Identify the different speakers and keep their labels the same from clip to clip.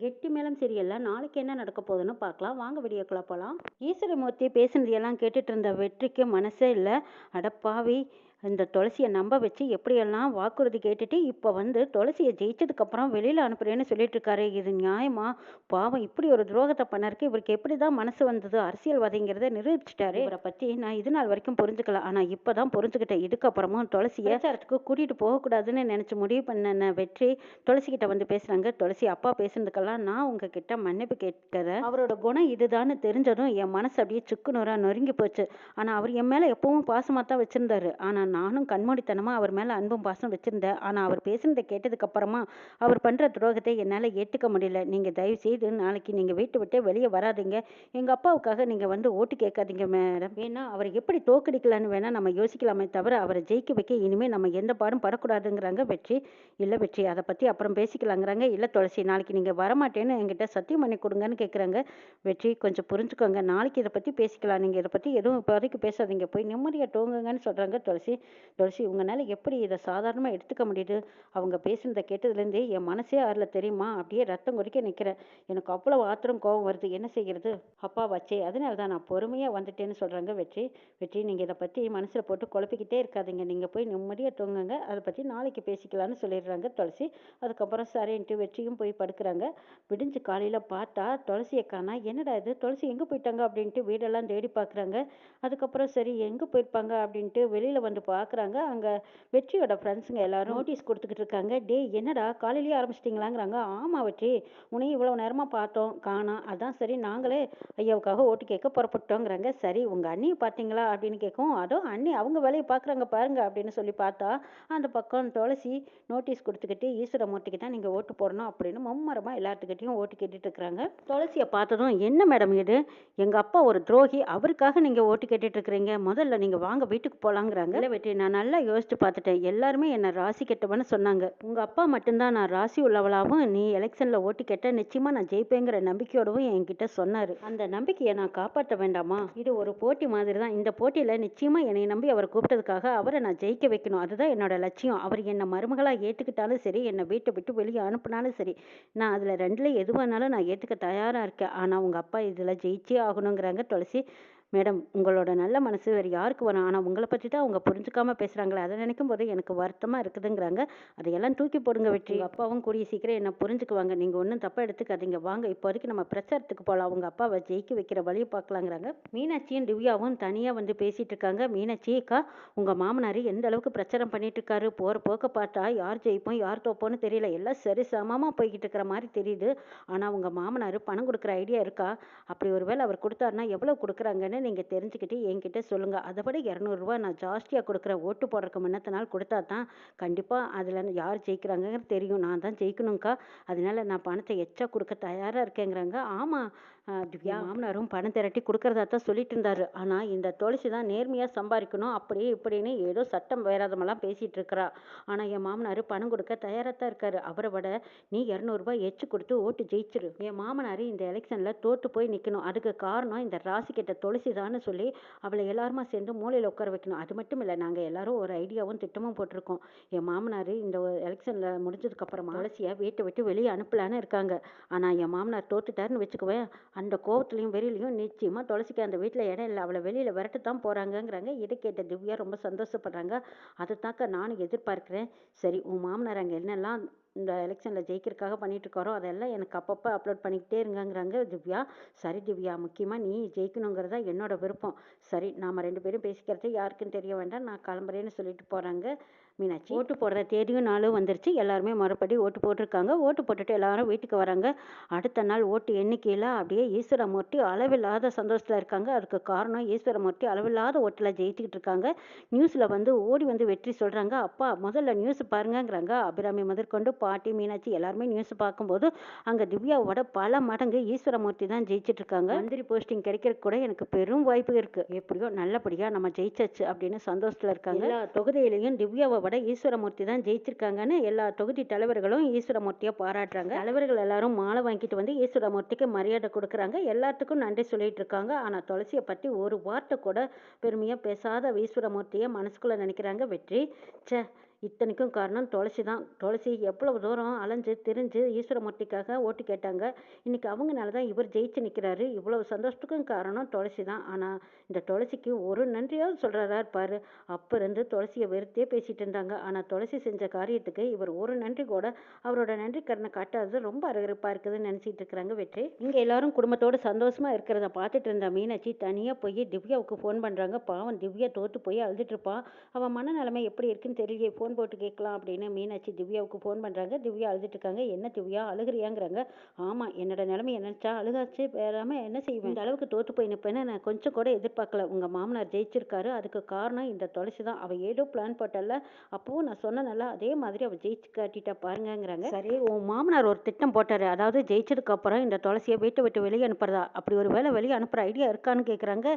Speaker 1: கெட்டி மேளம் சீரியல்ல நாளைக்கு என்ன நடக்க போகுதுன்னு பார்க்கலாம். வாங்க வீடியோக்குள்ள போலாம். ஈஸ்வரமூர்த்தி பேசுனதையெல்லாம் கேட்டுட்டு இருந்த வெற்றிக்கு மனசே இல்ல. அடப்பாவி, இந்த துளசியை நம்ப வச்சு எப்படியெல்லாம் வாக்குறுதி கேட்டுட்டு இப்போ வந்து துளசியை ஜெயிச்சதுக்கு அப்புறம் வெளியில அனுப்புறேன்னு சொல்லிட்டு இருக்காரு. இது நியாயமா? பாவம், இப்படி ஒரு துரோகத்தை பண்ணறதுக்கு இவருக்கு எப்படிதான் மனசு வந்தது? அரசியல்வாதிங்கிறத நிரூபிச்சிட்டாரு. இவரை பத்தி நான் இது நாள் வரைக்கும் புரிஞ்சுக்கல, ஆனா இப்பதான் புரிஞ்சுக்கிட்டேன். இதுக்கப்புறமும் துளசியை பிரச்சாரத்துக்கு கூட்டிட்டு போகக்கூடாதுன்னு நினைச்சு முடிவு பண்ண வெற்றி துளசி கிட்ட வந்து பேசுறாங்க. துளசி, அப்பா பேசுனதுக்கெல்லாம் நான் உங்ககிட்ட மன்னிப்பு கேட்கிறேன். அவரோட குணம் இதுதான்னு தெரிஞ்சதும் என் மனசு அப்படியே சுக்குநூறா நொறுங்கி போச்சு. ஆனா அவர் என் மேல எப்பவும் பாசமா தான் வச்சிருந்தாரு. ஆனா நானும் கண்மூடித்தனமா அவர் மேல அன்பும் பாசம் வச்சிருந்தேன். ஆனா அவர் பேசுனதை கேட்டதுக்கு அப்புறமா அவர் பண்ற துரோகத்தை என்னால ஏத்துக்க முடியல. நீங்க தயவு செய்து நாளைக்கு நீங்க வீட்டை விட்டு வெளியே வராதீங்க. எங்க அப்பாவுக்காக நீங்க வந்து ஓட்டு கேட்காதீங்க மேடம். ஏன்னா அவரை எப்படி தோக்கடிக்கலான்னு வேணா நம்ம யோசிக்கலாமே தவிர அவரை ஜெயிக்க வைக்க இனிமே நம்ம எந்த பாடும் படக்கூடாதுங்கிறாங்க வெற்றி. இல்ல வெற்றி, அதை பத்தி அப்புறம் பேசிக்கலாங்கிறாங்க. இல்ல துளசி, நாளைக்கு நீங்க வரமாட்டேன்னு என்கிட்ட சத்தியம் பண்ணி கொடுங்கன்னு கேட்குறாங்க. வெற்றி, கொஞ்சம் புரிஞ்சுக்கோங்க, நாளைக்கு இதை பத்தி பேசிக்கலாம். நீங்க இதை பத்தி எதுவும் இப்போதைக்கு பேசாதீங்க, போய் நிம்மதியா தூங்குங்கன்னு சொல்றாங்க துளசி. துளசி, உங்களால எப்படி இதை சாதாரணமா எடுத்துக்க முடியுது? அவங்க பேசுனதை கேட்டதுலேருந்தே என் மனசே ஆறல தெரியுமா? அப்படியே ரத்தம் கொதிக்க நிற்கிறேன். எனக்கு அவ்வளவு ஆத்திரம் கோபம் வருது. என்ன செய்யறது? அப்பா வச்சே, அதனால தான் நான் பொறுமையா வந்துட்டேன்னு சொல்றாங்க வெற்றி. வெற்றி, நீங்க இதை பத்தி மனசுல போட்டு குழப்பிக்கிட்டே இருக்காதீங்க. நீங்க போய் நிம்மதியா தூங்குங்க, அதை பத்தி நாளைக்கு பேசிக்கலாம்னு சொல்லிடுறாங்க துளசி. அதுக்கப்புறம் சரின்ட்டு வெற்றியும் போய் படுக்கிறாங்க. விடிஞ்சு காலையில பார்த்தா துளசியை காணா. என்னடா இது, துளசி எங்க போயிட்டாங்க அப்படின்ட்டு வீடெல்லாம் தேடி பார்க்குறாங்க. அதுக்கப்புறம் சரி எங்க போயிருப்பாங்க அப்படின்ட்டு வெளியில வந்து பார்க்குறாங்க. அங்க வெற்றியோட ஃப்ரெண்ட்ஸுங்க எல்லாரும் நோட்டீஸ் கொடுத்துக்கிட்டு இருக்காங்க. டேய், என்னடா காலையிலேயே ஆரம்பிச்சிட்டிங்களாங்கிறாங்க. ஆமா வெற்றி, உன்னையும் இவ்வளவு நேரமா பார்த்தோம் காணோம், அதான் சரி நாங்களே ஐயாவுக்காக ஓட்டு கேட்க புறப்பட்டோங்கிறாங்க. சரி உங்க அண்ணியை பார்த்தீங்களா அப்படின்னு கேட்கும். அதோ அண்ணி அவங்க வேலையை பார்க்குறாங்க பாருங்க அப்படின்னு சொல்லி பார்த்தா அந்த பக்கம் துளசி நோட்டீஸ் கொடுத்துக்கிட்டு ஈஸ்வரமூர்த்திக்கு தான் நீங்க ஓட்டு போடணும் அப்படின்னு மும்மரமா எல்லாத்துக்கிட்டையும் ஓட்டு கேட்டுட்டு இருக்கிறாங்க. துளசியை பார்த்ததும், என்ன மேடம் இது, எங்க அப்பா ஒரு துரோகி, அவருக்காக நீங்க ஓட்டு கேட்டுட்டு இருக்கிறீங்க, முதல்ல நீங்க வாங்க வீட்டுக்கு போலாங்கிறாங்க. இல்ல வெற்றி, நான் நல்லா யோசிச்சு பார்த்துட்டேன். எல்லாருமே என்ன ராசி கெட்டவன்னு சொன்னாங்க. உங்க அப்பா மட்டும்தான் நான் ராசி உள்ளவளாவும், நீ எலெக்ஷன்ல ஓட்டு கேட்ட நிச்சயமா நான் ஜெயிப்பேங்கிற நம்பிக்கையோடவும் என்கிட்ட சொன்னாரு. அந்த நம்பிக்கையை நான் காப்பாற்ற வேண்டாமா? இது ஒரு போட்டி மாதிரி தான். இந்த போட்டியில நிச்சயமா என்னை நம்பி அவர் கூப்பிட்டதுக்காக அவரை நான் ஜெயிக்க வைக்கணும். அதுதான் என்னோட லட்சியம். அவர் என்னை மருமகளா ஏத்துக்கிட்டாலும் சரி, என்னை வீட்டை விட்டு வெளியே அனுப்புனாலும் சரி, நான் அதுல ரெண்டுல எதுவானாலும் நான் ஏத்துக்க தயாரா இருக்கேன். ஆனா உங்க அப்பா இதுல ஜெயிச்சே ஆகணுங்கிறாங்க துளசி. மேடம், உங்களோட நல்ல மனசு வேறு யாருக்கு வரும்? ஆனால் உங்களை பற்றி தான் அவங்க புரிஞ்சுக்காம பேசுகிறாங்களே, அதை நினைக்கும் போது எனக்கு வருத்தமாக இருக்குதுங்கிறாங்க. அதையெல்லாம் தூக்கி போடுங்க வெற்றி. உங்கள் அப்பாவும் கூடிய சீக்கிரம் என்ன புரிஞ்சுக்குவாங்க. நீங்கள் ஒன்றும் தப்பாக எடுத்துக்காதீங்க. வாங்க இப்போதைக்கு நம்ம பிரச்சாரத்துக்கு போகலாம். அவங்க அப்பாவை ஜெயிக்க வைக்கிற வழியை பார்க்கலாங்கிறாங்க. மீனாட்சியும் திவ்யாவும் தனியாக வந்து பேசிகிட்டு இருக்காங்க. மீனாட்சி அக்கா, உங்கள் மாமனார் எந்த அளவுக்கு பிரச்சாரம் பண்ணிட்டு இருக்காரு? போகிற போக்க பார்த்தா யார் ஜெயிப்போம் யார் தோப்போன்னு தெரியல, எல்லாம் சரி சமமாக போய்கிட்டு இருக்கிற மாதிரி தெரியுது. ஆனால் உங்கள் மாமனார் பணம் கொடுக்குற ஐடியா இருக்கா? அப்படி ஒருவேளை அவர் கொடுத்தாருன்னா எவ்வளோ கொடுக்குறாங்கன்னு நீங்கள் தெரிஞ்சுக்கிட்டு என்கிட்ட சொல்லுங்கள். அதை விட 200 நான் ஜாஸ்தியாக கொடுக்குறேன். ஓட்டு போடுறதுக்கு முன்னத்த நாள் கொடுத்தா தான் கண்டிப்பாக அதில் யார் ஜெயிக்கிறாங்கன்னு தெரியும். நான் தான் ஜெயிக்கணும்க்கா, அதனால நான் பணத்தை எச்சா கொடுக்க தயாராக இருக்கேங்கிறாங்க. ஆமாம் திவ்யா, மாமனாரும் பணம் திரட்டி கொடுக்கறதா தான் சொல்லிட்டு இருந்தாரு. ஆனால் இந்த துளசி தான் நேர்மையாக சம்பாதிக்கணும் அப்படி இப்படின்னு ஏதோ சட்டம் வேறாதமெல்லாம் பேசிகிட்டு இருக்கிறா. ஆனால் என் மாமனார் பணம் கொடுக்க தயாராக தான் இருக்காரு. அவரை விட நீ 200 எச்சு கொடுத்து ஓட்டு ஜெயிச்சிரு. என் மாமனார் இந்த எலெக்ஷனில் தோற்று போய் நிற்கணும். அதுக்கு காரணம் இந்த ராசி கெட்ட துளசி தான்னு சொல்லி அவளை எல்லாருமா சேர்ந்து மூலையில் உட்கார வைக்கணும். அது மட்டும் இல்லை, நாங்கள் எல்லாரும் ஒரு ஐடியாவும் திட்டமும் போட்டிருக்கோம். என் மாமனார் இந்த எலெக்ஷனில் முடிஞ்சதுக்கப்புறமா துளசியை வீட்டை விட்டு வெளியே அனுப்பலான்னு இருக்காங்க. ஆனால் என் மாமனார் தோத்துட்டாருன்னு வச்சுக்குவேன், அந்த கோவத்துலையும் வெறியிலையும் நிச்சயமா துளசிக்கு அந்த வீட்டில் இடம் இல்லை, அவளை வெளியில் விரட்டத்தான் போகிறாங்கங்கிறாங்க. இதை கேட்ட திவ்யா ரொம்ப சந்தோஷப்படுறாங்க. அதை தாக்க நானும் எதிர்பார்க்குறேன். சரி, உன் மாமனார் அங்கே என்னெல்லாம் இந்த எலெக்ஷனில் ஜெயிக்கிறதுக்காக பண்ணிட்டு இருக்காரோ அதெல்லாம் எனக்கு அப்பப்போ அப்லோட் பண்ணிக்கிட்டே இருங்கங்கிறாங்க திவ்யா. சரி திவ்யா, முக்கியமாக நீ ஜெயிக்கணுங்கிறதா என்னோட விருப்பம். சரி, நாம் 2 பேரும் பேசிக்கிறது யாருக்குன்னு தெரிய வேண்டாம், நான் கிளம்புறேன்னு சொல்லிட்டு போகிறாங்க மீனாட்சி. ஓட்டு போடுற தேதியும் நாளும் வந்துருச்சு. எல்லாருமே மறுபடி ஓட்டு போட்டிருக்காங்க. ஓட்டு போட்டுட்டு எல்லாரும் வீட்டுக்கு வராங்க. அடுத்த நாள் ஓட்டு எண்ணிக்கையில் அப்படியே ஈஸ்வரமூர்த்தி அளவில்லாத சந்தோஷத்தில் இருக்காங்க. அதுக்கு காரணம் ஈஸ்வரமூர்த்தி அளவில்லாத ஓட்டில் ஜெயிச்சுக்கிட்டு இருக்காங்க. நியூஸில் வந்து ஓடி வந்து வெற்றி சொல்கிறாங்க. அப்பா முதல்ல நியூஸ் பாருங்கங்கிறாங்க. அபிராமி முதற்கொண்டு பாட்டி மீனாட்சி எல்லாருமே நியூஸ் பார்க்கும்போது அங்கே திவ்யாவோட பல மடங்கு ஈஸ்வரமூர்த்தி தான் ஜெயிச்சிட்டு இருக்காங்க. மந்திரி போஸ்டிங் கிடைக்கிறதுக்கு கூட எனக்கு பெரும் வாய்ப்பு இருக்கு. எப்படியோ நல்லபடியாக நம்ம ஜெயிச்சாச்சு அப்படின்னு சந்தோஷத்தில் இருக்காங்க. எல்லா தொகுதியிலையும் திவ்யாவை விட ஈஸ்வரமூர்த்தி தான் ஜெயிச்சிருக்காங்கன்னு எல்லா தொகுதி தலைவர்களும் ஈஸ்வரமூர்த்தியை பாராட்டுறாங்க. தலைவர்கள் எல்லாரும் மாலை வாங்கிட்டு வந்து ஈஸ்வரமூர்த்திக்கு மரியாதை கொடுக்குறாங்க. எல்லாத்துக்கும் நன்றி சொல்லிட்டு இருக்காங்க. ஆனால் துளசியை பற்றி ஒரு வார்த்தை கூட பெருமையாக பேசாத ஈஸ்வரமூர்த்தியை மனசுக்குள்ள நினைக்கிறாங்க வெற்றி. ச்சே, இத்தனைக்கும் காரணம் துளசி தான். துளசி எவ்வளவு தூரம் அலைஞ்சு திரிஞ்சு ஈஸ்வரமூர்த்திக்காக ஓட்டு கேட்டாங்க. இன்னைக்கு அவங்கனால தான் இவர் ஜெயிச்சு நிற்கிறாரு. இவ்வளவு சந்தோஷத்துக்கும் காரணம் துளசி தான். ஆனால் இந்த துளசிக்கு ஒரு நன்றியாவது சொல்கிறாரா பாரு. அப்போ இருந்து துளசியை வெறுத்தே பேசிட்டு இருந்தாங்க. ஆனால் துளசி செஞ்ச காரியத்துக்கு இவர் ஒரு நன்றி கூட அவரோட நன்றி கடனை காட்டாதது ரொம்ப அருவருப்பாக இருக்குதுன்னு நினச்சிட்டு இருக்கிறாங்க வெற்றி. இங்கே எல்லாரும் குடும்பத்தோடு சந்தோஷமாக இருக்கிறத பார்த்துட்டு இருந்த மீனாட்சி தனியாக போய் திவ்யாவுக்கு ஃபோன் பண்ணுறாங்க. பாவம் திவ்யா தோற்று போய் அழுதுட்டு இருப்பான். அவன் மனநிலைமை எப்படி இருக்குன்னு தெரியலையே, ஃபோன் போட்டு கேட்கலாம் அப்படின்னு மீனாட்சி திவ்யாவுக்கு ஃபோன் பண்ணுறாங்க. திவ்யா அழுதுட்டு இருக்காங்க. என்ன திவ்யா அழுகிறியாங்கிறாங்க. ஆமாம், என்னோட நிலைமை நினச்சா அழுகாச்சு வேறாமல் என்ன செய்வேன். இந்த அளவுக்கு தோற்று போய் நிற்பேன்னு நான் கொஞ்சம் கூட எதிர்பார்க்கல. உங்கள் மாமனார் ஜெயிச்சிருக்காரு, அதுக்கு காரணம் இந்த துளசி தான். அவள் ஏதோ பிளான் போட்டல, அப்போவும் நான் சொன்னனால அதே மாதிரி அவள் ஜெயிச்சு காட்டிட்டா பாருங்கங்கிறாங்க. சரி, உன் மாமனார் ஒரு திட்டம் போட்டாரு, அதாவது ஜெயிச்சதுக்கு அப்புறம் இந்த துளசியை வீட்டை விட்டு வெளியே அனுப்புறதா, அப்படி ஒரு வேலை வெளியே அனுப்புகிற ஐடியா இருக்கான்னு கேட்குறாங்க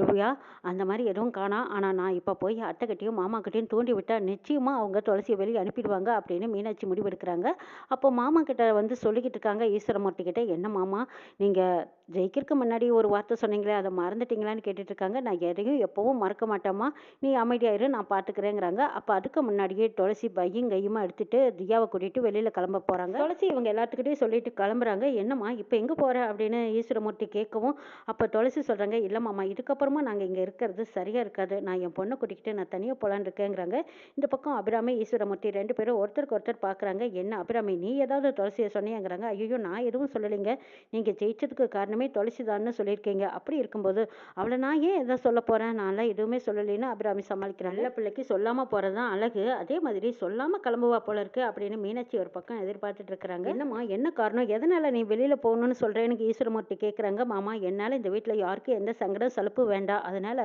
Speaker 1: திவ்யா. அந்த மாதிரி எதுவும் காணா, ஆனால் நான் இப்போ போய் அத்தைக்கிட்டையும் மாமாக்கிட்டையும் தூண்டி விட்டால் நிச்சயமாக அவங்க துளசியை வெளியே அனுப்பிடுவாங்க அப்படின்னு மீனாட்சி முடிவெடுக்கிறாங்க. அப்போ மாமா கிட்ட வந்து சொல்லிக்கிட்டு இருக்காங்க ஈஸ்வரமூர்த்தி கிட்ட. என்ன மாமா, நீங்கள் ஜெயிக்கிறதுக்கு முன்னாடி ஒரு வார்த்தை சொன்னீங்களே, அதை மறந்துட்டீங்களான்னு கேட்டுட்டு இருக்காங்க. நான் எதையும் எப்பவும் மறக்க மாட்டேம்மா, நீ அமைதியாயிரு, நான் பார்த்துக்கிறேங்கிறாங்க. அப்போ அதுக்கு முன்னாடியே துளசி பையும் கையுமா எடுத்துட்டு தியாவை கூட்டிட்டு வெளியில் கிளம்ப போகிறாங்க. துளசி இவங்க எல்லாத்துக்கிட்டையும் சொல்லிட்டு கிளம்புறாங்க. என்னம்மா இப்போ எங்கே போகிற அப்படின்னு ஈஸ்வரமூர்த்தி கேட்கவும், அப்போ துளசி சொல்கிறாங்க, இல்லை மாமா, இதுக்கப்புறமா நாங்கள் இங்கே இருக்கிறது சரியாக இருக்காது, நான் என் பொண்ணை கூட்டிக்கிட்டு நான் தனியாக போகலான்னு இருக்கேங்கிறாங்க. இந்த பக்கம் அபிராமி ஈஸ்வரமூர்த்தி ரெண்டு பேரும் ஒருத்தருக்கு ஒருத்தர் பார்க்குறாங்க. என்ன அபிராமி, நீ ஏதாவது துளசியை சொன்னியாங்கிறாங்க. ஐயோ, நான் எதுவும் சொல்லலைங்க, நீங்கள் ஜெயிச்சதுக்கு காரணமே துளசி தான்னு சொல்லியிருக்கீங்க. அப்படி இருக்கும்போது அவளை நான் ஏன் எதை சொல்ல போகிறேன், நான்லாம் எதுவுமே சொல்லலைன்னு அபிராமி சமாளிக்கிறாங்க. நல்ல பிள்ளைக்கு சொல்லாமல் போகிறது தான் அழகு, அதே மாதிரி சொல்லாமல் கிளம்புவா போல இருக்கு அப்படின்னு மீனாட்சி ஒரு பக்கம் எதிர்பார்த்துட்டு இருக்கிறாங்க. என்னம்மா, என்ன காரணம், எதனால் நீ வெளியில் போகணும்னு சொல்கிறேன்னு ஈஸ்வரமூர்த்தி கேட்குறாங்க. மாமா, என்னால் இந்த வீட்டில் யாருக்கும் எந்த சங்கடம் சலுப்பு வேண்டாம், அதனால்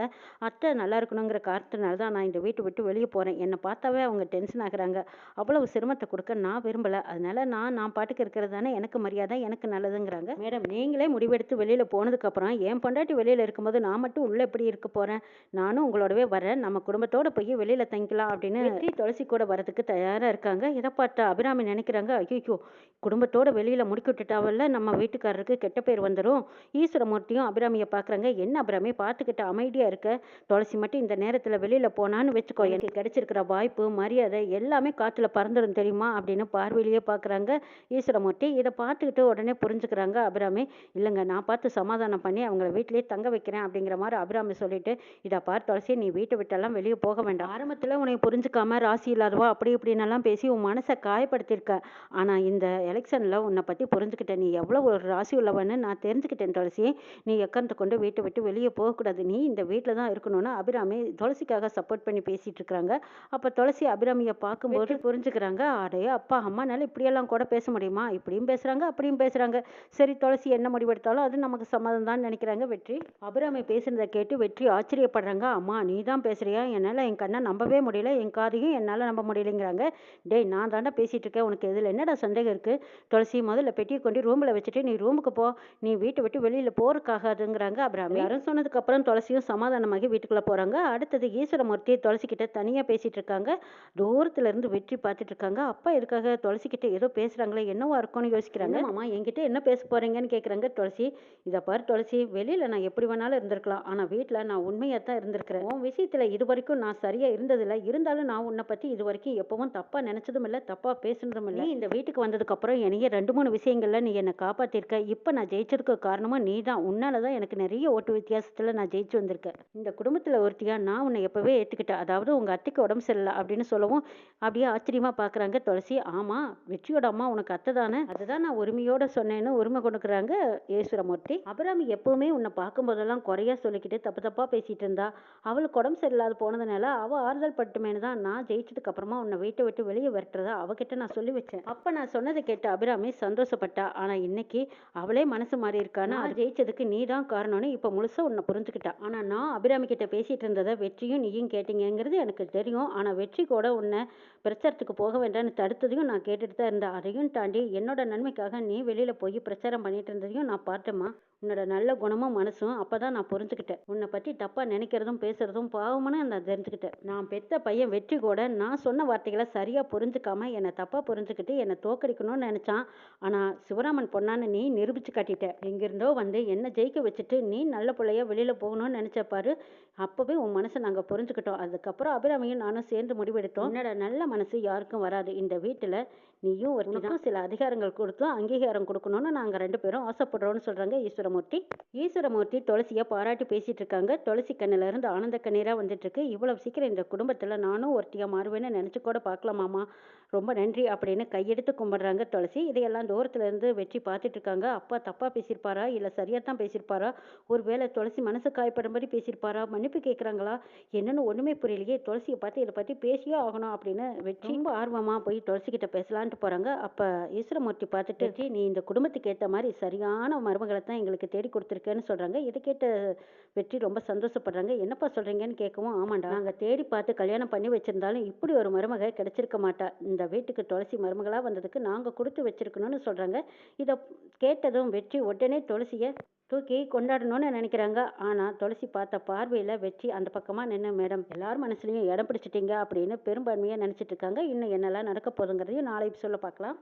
Speaker 1: அத்தை நல்லா இருக்கணுங்கிற காரணத்தினால தான் நான் இந்த வீட்டை விட்டு வெளியே போகிறேன். என்னை பார்த்தாவே அவங்க டென்ஷன் ஆகுறாங்க. அவ்வளவு சிரமத்தை கொடுக்க நான் விரும்பலை, அதனால் நான் பாட்டுக்கு இருக்கிறது தானே எனக்கு மரியாதை, எனக்கு நல்லதுங்கிறாங்க. மேடம், நீங்களே முடிவெடுத்து வெளியில் போனதுக்கப்புறம் என் பொண்டாட்டி வெளியில் இருக்கும்போது நான் மட்டும் உள்ளே எப்படி இருக்க போகிறேன், நானும் உங்களோடவே வரேன், நம்ம குடும்பத்தோடு போய் வெளியில் தங்கிக்கலாம் அப்படின்னு வெற்றி துளசி கூட வரதுக்கு தயாராக இருக்காங்க. இதை பார்த்து அபிராமி நினைக்கிறாங்க, ஐயோ, குடும்பத்தோடு வெளியில் முடுக்கி விட்டுட்டாவல்ல, நம்ம வீட்டுக்காரருக்கு கெட்ட பேர் வந்துடும். ஈஸ்வரமூர்த்தியும் அபிராமியை பார்க்குறாங்க. என்ன அபிராமி, பார்த்துக்கிட்டு அமைதியாக இருக்க, துளசி மட்டும் இந்த நேரத்தில் வெளியில் போனான்னு வச்சுக்கோ, எனக்கு கிடைச்சிருக்கிற வாய்ப்பு மரியாதை எல்லாமே காற்றுல பறந்துடும் தெரியுமா அப்படின்னு பார்வையிலேயே பார்க்குறாங்க ஈஸ்வரமூர்த்தி. இதை பார்த்துக்கிட்டு உடனே புரிஞ்சுக்கிறாங்க அபிராமி. இல்லைங்க, நான் பார்த்து சமாதானம் பண்ணி அவங்கள வீட்டிலேயே தங்க வைக்கிறேன் அப்படிங்கிற மாதிரி அபிராமி சொல்லிட்டு, இதை பார்த்து துளசி, நீ வீட்டை விட்டெல்லாம் வெளியே போக வேண்டாம். ஆரம்பத்தில் உன்னை புரிஞ்சுக்காம ராசி இல்லாதவா அப்படி இப்படின்னெல்லாம் பேசி உன் மனசை காயப்படுத்தியிருக்க, ஆனால் இந்த எலெக்ஷனில் உன்னை பற்றி புரிஞ்சுக்கிட்டேன், நீ எவ்வளோ ஒரு ராசி உள்ளவன்னு நான் தெரிஞ்சுக்கிட்டேன் துளசி. நீ எக்கரத்தை கொண்டு வீட்டை விட்டு வெளியே போகக்கூடாது, நீ இந்த வீட்டில் தான் இருக்கணும்னு அபிராமி துளசிக்காக சப்போர்ட் பண்ணி பேசிட்டு இருக்கிறாங்க. அப்போ துளசி அபிராமியை பார்க்கும்போது புரிஞ்சுக்கிறாங்க, அடே அப்பா, அம்மானால இப்படியெல்லாம் கூட பேச முடியுமா, இப்படியும் பேசுகிறாங்க அப்படியும் பேசுகிறாங்க. சரி, துளசி என்ன முடிவெடுத்தாலும் அது நமக்கு சம்மதம் தான் நினைக்கிறாங்க வெற்றி. அபிராமி பேசுனதை கேட்டு வெற்றி ஆச்சரியப்படுறாங்க. அம்மா, நீ தான் பேசுறியா, என்னால் என் கண்ணை நம்பவே முடியல, என் காதையும் என்னால் நம்ப முடியலைங்கிறாங்க. டேய், நான் தாண்டா பேசிகிட்டு இருக்கேன், உனக்கு இதில் என்னடா சந்தேகம் இருக்குது, துளசி முதல்ல பெட்டியை கொண்டு ரூமில் வச்சுட்டு நீ ரூமுக்கு போ, நீ வீட்டை விட்டு வெளியில் போறதுக்காகாதுங்கிறாங்க அபிராமி. யாரும் சொன்னதுக்கப்புறம் துளசியும் சமாதானமாகி வீட்டுக்குள்ளே போகிறாங்க. அடுத்தது ஈஸ்வரமூர்த்தி துளசிக்கிட்ட தனியாக பேசிகிட்டு இருக்காங்க. தூரத்துல இருந்து வெற்றி பார்த்துட்டு இருக்காங்க. அப்பா இருக்காக துளசிக்கிட்ட ஏதோ பேசுகிறாங்களே, என்னவா இருக்கும்னு யோசிக்கிறாங்க. மாமா, என்கிட்ட என்ன பேச போகிறீங்கன்னு கேட்குறாங்க துளசி. இதை பாரு துளசி, வெளியில் நான் எப்படி வேணாலும் இருந்திருக்கலாம், ஆனால் வீட்டில் நான் உண்மையாக தான் இருந்திருக்கிறேன். உன் விஷயத்தில் இது வரைக்கும் நான் சரியாக இருந்ததில்லை, இருந்தாலும் நான் உன்னை பற்றி இது வரைக்கும் எப்பவும் தப்பாக நினச்சதும் இல்லை, தப்பாக பேசுனதும் இல்லை. இந்த வீட்டுக்கு வந்ததுக்கப்புறம் என்னைய 2-3 விஷயங்களில் நீ என்னை காப்பாற்றிருக்க. இப்போ நான் ஜெயிச்சதுக்கு காரணமும் நீ தான், உன்னால தான் எனக்கு நிறைய ஓட்டு வித்தியாசத்தில் நான் ஜெயிச்சு வந்திருக்கேன். இந்த குடும்பத்தில் ஒருத்தியா நான் உன்னை எப்போவே ஏற்றுக்கிட்டேன், அதாவது உங்கள் அத்தைக்கு உடம்பு சரியில்லை அப்படின்னு சொல்லவும் அப்படியே ஆச்சரியமாக பார்க்குறாங்க துளசி. ஆமாம், வெற்றியோட அம்மா உனக்கு அத்தை தானே, அதுதான் நான் உரிமையோடு சொன்னேன்னு உரிமை கொடுக்குறாங்க ஈஸ்வரமூர்த்தி. அபிராமி எப்பவுமே உன்னை பார்க்கும்போதெல்லாம் குறையா சொல்லிக்கிட்டு தப்பு தப்பாக பேசிகிட்டு இருந்தா, அவளுக்கு உடம்பு சரியில்லாத போனதுனால அவள் ஆறுதல் பட்டுமேனு தான் நான் ஜெயிச்சதுக்கு அப்புறமா உன்னை வீட்டை விட்டு வெளியே வரட்டுறதா அவகிட்ட நான் சொல்லி வச்சேன். அப்போ நான் சொன்னதை கேட்டு அபிராமி சந்தோஷப்பட்டா. ஆனால் இன்னைக்கு அவளே மனசு மாறி இருக்கான்னு, அது ஜெயிச்சதுக்கு நீ தான் காரணம்னு இப்போ முழுசாக உன்னை புரிஞ்சுக்கிட்டா. ஆனால் நான் அபிராமி கிட்ட பேசிகிட்டு இருந்ததை வெற்றியும் நீயும் கேட்டீங்கிறது எனக்கு தெரியும். ஆனால் வெற்றி கூட உன்னை பிரச்சாரத்துக்கு போக வேண்டாம்னு தடுத்ததையும் நான் கேட்டுட்டு தான் இருந்தேன். அதையும் தாண்டி என்னோட நன்மைக்காக நீ வெளியில் போய் பிரச்சாரம் பண்ணிட்டு இருந்ததையும் நான் பார்த்தேம்மா. உன்னோட நல்ல குணமும் மனசும் அப்போ தான் நான் புரிஞ்சுக்கிட்டேன். உன்னை பற்றி தப்பாக நினைக்கிறதும் பேசுகிறதும் பாவம்னு நான் தெரிஞ்சுக்கிட்டேன். நான் பெத்த பையன் வெற்றி கூட நான் சொன்ன வார்த்தைகளை சரியாக புரிஞ்சுக்காம என்னை தப்பாக புரிஞ்சுக்கிட்டு என்னை தோக்கடிக்கணும்னு நினச்சான். ஆனால் சிவராமன் பொண்ணான்னு நீ நிரூபிச்சு காட்டிட்ட. எங்கிருந்தோ வந்து என்னை ஜெயிக்க வச்சுட்டு நீ நல்ல பிள்ளையா வெளியில் போகணும்னு நினச்சப்பாரு. அப்போவே உன் மனசை நாங்கள் புரிஞ்சுக்கிட்டோம். அதுக்கப்புறம் அபிராமியும் நானும் சேர்ந்து முடிவு முடிவெடுத்தோம். என்னோட நல்ல மனசு யாருக்கும் வராது. இந்த வீட்டில் நீயும் உனக்கும் சில அதிகாரங்கள் கொடுத்து அங்கீகாரம் கொடுக்கணும்னு நாங்கள் 2 பேரும் ஆசைப்படுறோம்னு சொல்கிறாங்க ஈஸ்வரமூர்த்தி. ஈஸ்வரமூர்த்தி துளசியை பாராட்டி பேசிட்டு இருக்காங்க. துளசி கண்ணில் இருந்து ஆனந்த கண்ணீராக வந்துட்டு இருக்கு. இவ்வளவு சீக்கிரம் இந்த குடும்பத்தில் நானும் ஒருத்தியாக மாறுவேன்னு நினச்சி கூட பார்க்கலாமாமா, ரொம்ப நன்றி அப்படின்னு கையெடுத்து கும்பிடுறாங்க துளசி. இதையெல்லாம் தூரத்துல இருந்து வெற்றி பார்த்துட்டு இருக்காங்க. அப்பா தப்பாக பேசியிருப்பாரா இல்லை சரியாக தான் பேசியிருப்பாரா, ஒருவேளை துளசி மனசு காயப்படும்படி பேசியிருப்பாரா, மன்னிப்பு கேட்குறாங்களா, என்னன்னு ஒன்றுமே புரியலையே. துளசியை பார்த்து இதை பற்றி பேசியே ஆகணும் அப்படின்னு வெற்றி ரொம்ப ஆர்வமாக போய் துளசி கிட்ட பேசலான்ட்டு போகிறாங்க. அப்போ ஈஸ்வரமூர்த்தி பார்த்துட்டு வெற்றி, நீ இந்த குடும்பத்துக்கு ஏற்ற மாதிரி சரியான மருமகளை தான் எங்களுக்கு தேடி கொடுத்துருக்கேன்னு சொல்கிறாங்க. இதை கேட்ட வெற்றி ரொம்ப சந்தோஷப்படுறாங்க. என்னப்பா சொல்கிறீங்கன்னு கேட்கவும், ஆமாண்டா, நாங்கள் தேடி பார்த்து கல்யாணம் பண்ணி வச்சிருந்தாலும் இப்படி ஒரு மருமக கிடைச்சிருக்க மாட்டா. இந்த வீட்டுக்கு துளசி மருமகளாக வந்ததுக்கு நாங்கள் கொடுத்து வச்சிருக்கணும்னு சொல்கிறாங்க. இதை கேட்டதும் வெற்றி உடனே துளசியை தூக்கி கொண்டாடணும்னு நினைக்கிறாங்க. ஆனால் துளசி பார்த்த பார்வையில் வெற்றி அந்த பக்கமாக நின்று, மேடம் எல்லார் மனசுலையும் இடம் பிடிச்சிட்டீங்க அப்படின்னு பெரும்பான்மையாக நினச்சிட்டு இருக்காங்க. இன்னும் என்னெல்லாம் நடக்க போகுதுங்கிறதையும் நாளை சொல்ல பார்க்கலாம்.